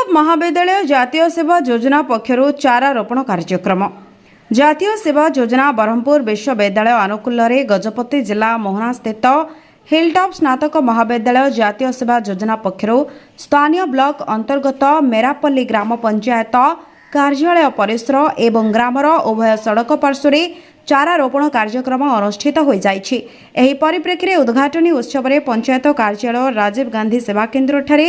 Hilltop महाविद्यालय जातीय सेवा योजना पक्षर चारा रोपण कार्यक्रम। जातीय सेवा योजना ब्रह्मपुर विश्वविद्यालय अनुकूल गजपति जिला मोहना स्थित हिलटॉप स्नातक महाविद्यालय जातीय सेवा योजना पक्षर स्थानीय ब्लॉक अंतर्गत मेरापल्ली ग्राम पंचायत कार्यालय परिसर एवं ग्रामर उभय सड़क पार्श्व चारा रोपण कार्यक्रम अनुष्ठित हो जाइछि। एही परिप्रेक्षी उद्घाटनी उत्सव में पंचायत कार्यालय राजीव गांधी सेवा केन्द्र ठारे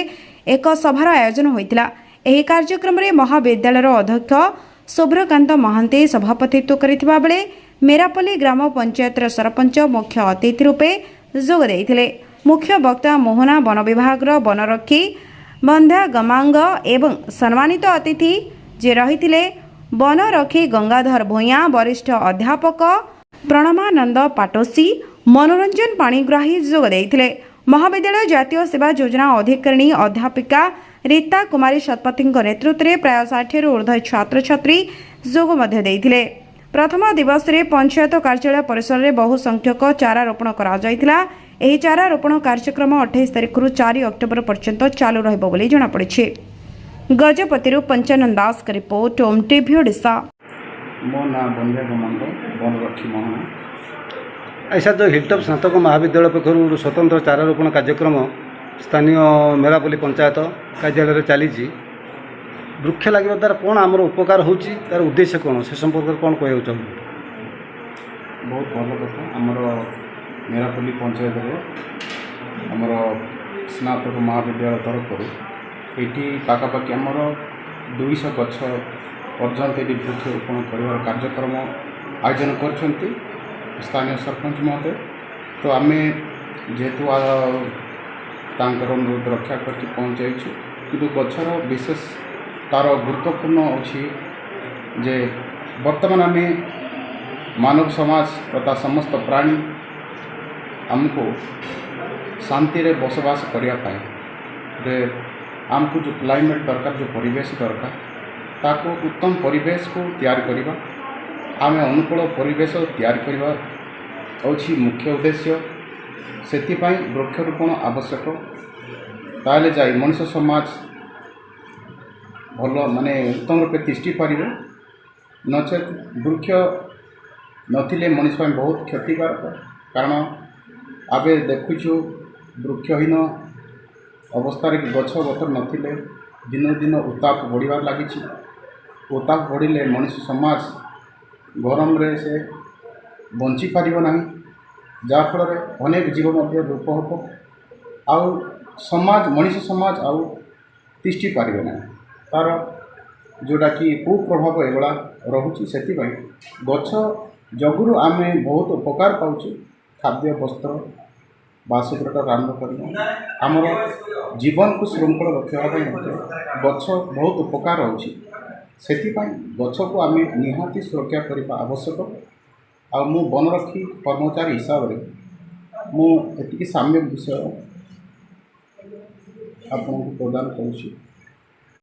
एक सभार आयोजन होइतिला। एही कार्यक्रम में महाविद्यालय अध्यक्ष शुभ्रकांत महांती सभापतित्व करिथिबा बेले मेरापल्ली ग्राम पंचायत सरपंच मुख्य अतिथि रूपे जोग देइथिले। मुख्य वक्ता मोहना वन विभाग वनरक्षी बंध्या गमांग एवं सम्मानित अतिथि जे रहिथिले वनरक्षी गंगाधर भूया, वरिष्ठ अध्यापक प्रणमानंद पाटोसी, मनोरंजन पाणीग्राही जोग देइथिले। महाविद्यालय जातीय सेवा योजना अधिकारिणी अध्यापिका रीता कुमारी शतपथी नेतृत्व में प्राय 60 ऊर्ध्व छात्र छात्री जोग मध्य देइथिले। प्रथम दिवस रे पंचायत कार्यालय परिसर में बहु संख्यक चारा रोपण करा जायतिला। एही चारा रोपण कार्यक्रम 28 तारिख रु 4 अक्टोबर पर्यंत चालू रहबो बोली जणा पड़िछि। गजपति पंचानन दास का रिपोर्ट ओम टीवी ओडिशा। मो ना बंध्या गमांग वनरक्षी मोहना। ऐसा जो हिलटॉप स्नातक महाविद्यालय पक्षर स्वतंत्र चारा रोपण कार्यक्रम स्थानीय मेरापल्ली पंचायत कार्यालय चली वृक्ष लगे द्वारा कौन आमर उपकार होची तार उद्देश्य कौन से संपर्क कौन कह चाहूँ। बहुत भल कथा आमर मेरापल्ली पंचायत आमर स्नातक महाविद्यालय तरफ ये पाखापाखि आमर 200 गछ पर्यंत ये वृक्ष रोपण कर कार्यक्रम आयोजन कर स्थानीय सरपंच महोदय। तो आम जेहेतु अनुरोध रक्षा करके पहुँचाई कि गचर विशेष तार गुरुत्वपूर्ण अच्छी जे वर्तमान आम मानव समाज तथा समस्त प्राणी आमको शांति रे बसवास करने आमको जो क्लाइमेट दरकार जो परिवेश दरकार ताको उत्तम परिवेश को तैयार करवा आम अनुकूल परिवेश तैयार करवा अच्छी मुख्य उद्देश्य सेतिपाई वृक्षरोपण आवश्यक ताले जाई मनुष्य समाज भल माने उत्तम रूपे तिष्टि पारिबे नचेत वृक्ष नथिले मनुष्य बहुत क्षतिकारक। कारण आबे देखुछु वृक्षहीन अवस्था गछ पतर नथिले दिन दिन उत्ताप बढ़िबार लागिछि। उत्ताप बढ़िले मनुष्य समाज गरम रे से बंची पारिबो नाही, जाफल अनेक जीव मध्य रूप हम आउ समाज मनुष्य समाज आउ तिष्टि पारिबे ना तार जोटा कि कुप्रभाव एगुड़ा रोचे से गछ जगुरु आम बहुत उपकार पाऊँ। खाद्य वस्त्र बासगृह आरंभ कर आमर जीवन को श्रृंखल रखापी गछ बहुत उपकार होची। गछ को आम निहाती सुरक्षा करने आवश्यक। आ मु वनरक्षी कर्मचारी हिसाब से मुझे साम्यक विषय आपको प्रदान करुँच।